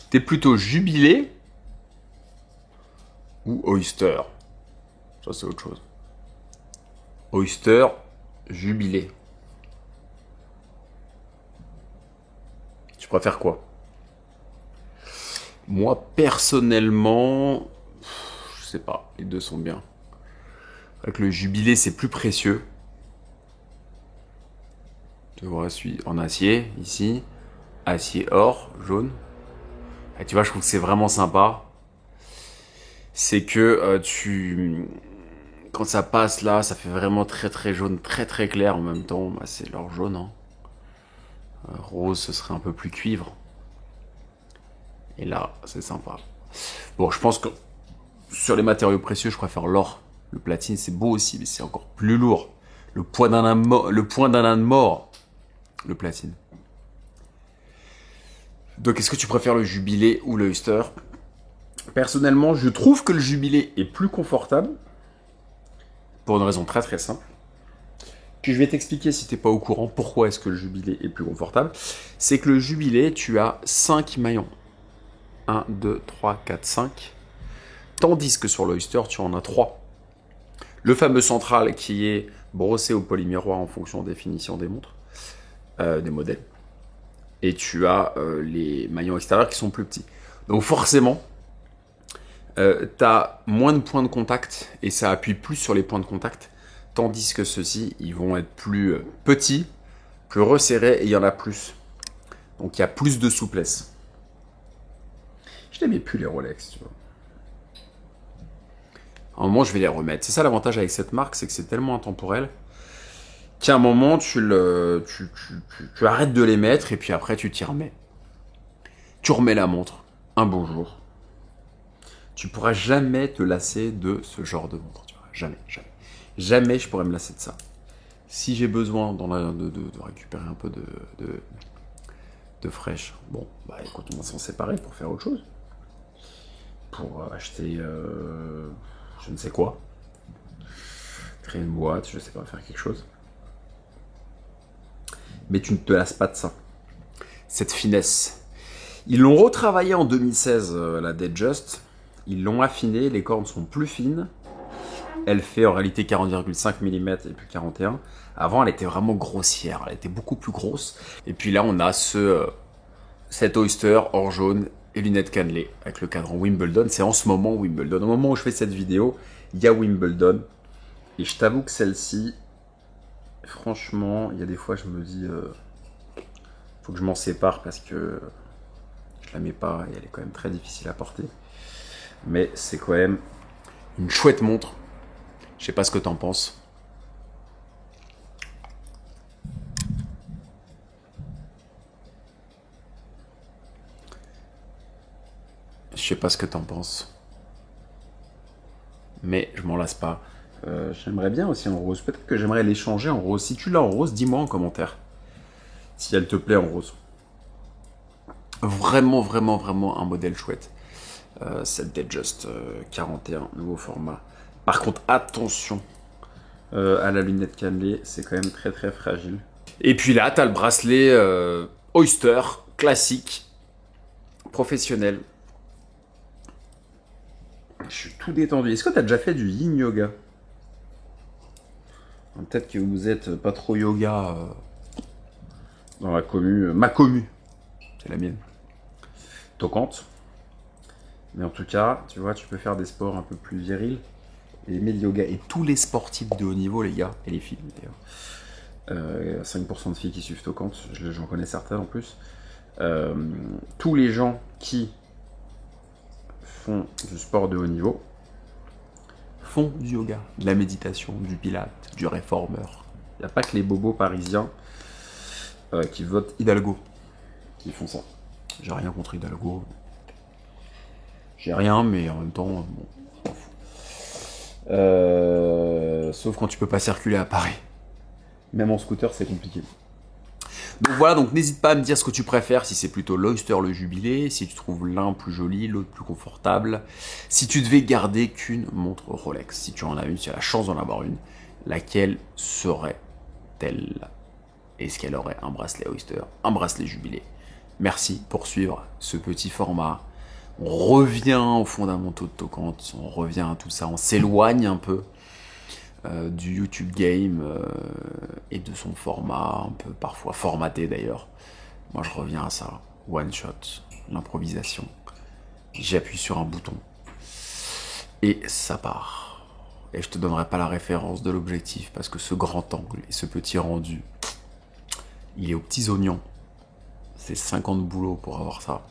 T'es plutôt Jubilé ou Oyster? Ça, c'est autre chose. Oyster, Jubilé. Tu préfères quoi? Moi, personnellement, je sais pas. Les deux sont bien. Avec le Jubilé, c'est plus précieux. Tu vois, celui en acier, ici. Acier or, jaune. Et tu vois, je trouve que c'est vraiment sympa. C'est que quand ça passe là, ça fait vraiment très très jaune, très très clair en même temps. Bah, c'est l'or jaune. Hein. Rose, ce serait un peu plus cuivre. Et là, c'est sympa. Bon, je pense que sur les matériaux précieux, je préfère l'or. Le platine, c'est beau aussi, mais c'est encore plus lourd. Le poids d'un âne mort, le platine. Donc, est-ce que tu préfères le Jubilé ou le Oyster? Personnellement, je trouve que le Jubilé est plus confortable. Pour une raison très très simple. Que je vais t'expliquer si t'es pas au courant pourquoi est-ce que le Jubilé est plus confortable. C'est que le Jubilé, tu as 5 maillons. 1, 2, 3, 4, 5. Tandis que sur l'Oyster, tu en as 3. Le fameux central qui est brossé au polymiroir en fonction des finitions des montres, des modèles. Et tu as les maillons extérieurs qui sont plus petits. Donc forcément, tu as moins de points de contact et ça appuie plus sur les points de contact. Tandis que ceux-ci, ils vont être plus petits, plus resserrés et il y en a plus. Donc il y a plus de souplesse. Je n'aimais plus les Rolex, tu vois. À un moment, je vais les remettre. C'est ça l'avantage avec cette marque, c'est que c'est tellement intemporel qu'à un moment, tu arrêtes de les mettre et puis après, tu t'y remets. Tu remets la montre un beau jour. Tu pourras jamais te lasser de ce genre de montre. Tu vois. Jamais, jamais. Jamais je pourrais me lasser de ça. Si j'ai besoin de récupérer un peu de fraîche, bon, bah écoute, on va s'en séparer pour faire autre chose. Pour acheter je ne sais quoi. Créer une boîte, je sais pas, faire quelque chose. Mais tu ne te lasses pas de ça. Cette finesse. Ils l'ont retravaillé en 2016, la Datejust. Ils l'ont affiné, les cornes sont plus fines. Elle fait en réalité 40,5 mm et puis 41. Avant, elle était vraiment grossière, elle était beaucoup plus grosse. Et puis là, on a cet Oyster or jaune et lunettes cannelées avec le cadran Wimbledon. C'est en ce moment Wimbledon. Au moment où je fais cette vidéo, il y a Wimbledon. Et je t'avoue que celle-ci, franchement, il y a des fois, je me dis, faut que je m'en sépare parce que je la mets pas et elle est quand même très difficile à porter. Mais c'est quand même une chouette montre. Je sais pas ce que t'en penses. Je sais pas ce que t'en penses. Mais je m'en lasse pas. J'aimerais bien aussi en rose. Peut-être que j'aimerais l'échanger en rose. Si tu l'as en rose, dis-moi en commentaire. Si elle te plaît en rose. Vraiment, vraiment, vraiment un modèle chouette. Cette Datejust 41, nouveau format. Par contre, attention à la lunette cannelée. C'est quand même très, très fragile. Et puis là, t'as le bracelet Oyster, classique, professionnel. Je suis tout détendu. Est-ce que tu as déjà fait du yin yoga? Peut-être que vous êtes pas trop yoga dans la commu. Ma commu, c'est la mienne. Toquante. Mais en tout cas, tu vois, tu peux faire des sports un peu plus virils et aimer le yoga. Et tous les sportifs de haut niveau, les gars, et les filles d'ailleurs. 5% de filles qui suivent Toquante, j'en connais certaines en plus. Tous les gens qui font du sport de haut niveau font du yoga, de la méditation, du pilate, du réformeur. Il n'y a pas que les bobos parisiens qui votent Hidalgo qui font ça. J'ai rien contre Hidalgo. J'ai rien, mais en même temps, bon, je m'en fous. Sauf quand tu peux pas circuler à Paris. Même en scooter, c'est compliqué. Donc voilà, donc n'hésite pas à me dire ce que tu préfères, si c'est plutôt l'Oyster, le Jubilé, si tu trouves l'un plus joli, l'autre plus confortable. Si tu devais garder qu'une montre Rolex, si tu en as une, si tu as la chance d'en avoir une, laquelle serait-elle? Est-ce qu'elle aurait un bracelet Oyster, un bracelet Jubilé, Merci pour suivre ce petit format. On revient aux fondamentaux de Tocante, on revient à tout ça, on s'éloigne un peu du YouTube Game et de son format, un peu parfois formaté d'ailleurs. Moi je reviens à ça, one shot, l'improvisation. J'appuie sur un bouton et ça part. Et je te donnerai pas la référence de l'objectif parce que ce grand angle et ce petit rendu, il est aux petits oignons. C'est 50 boulots pour avoir ça.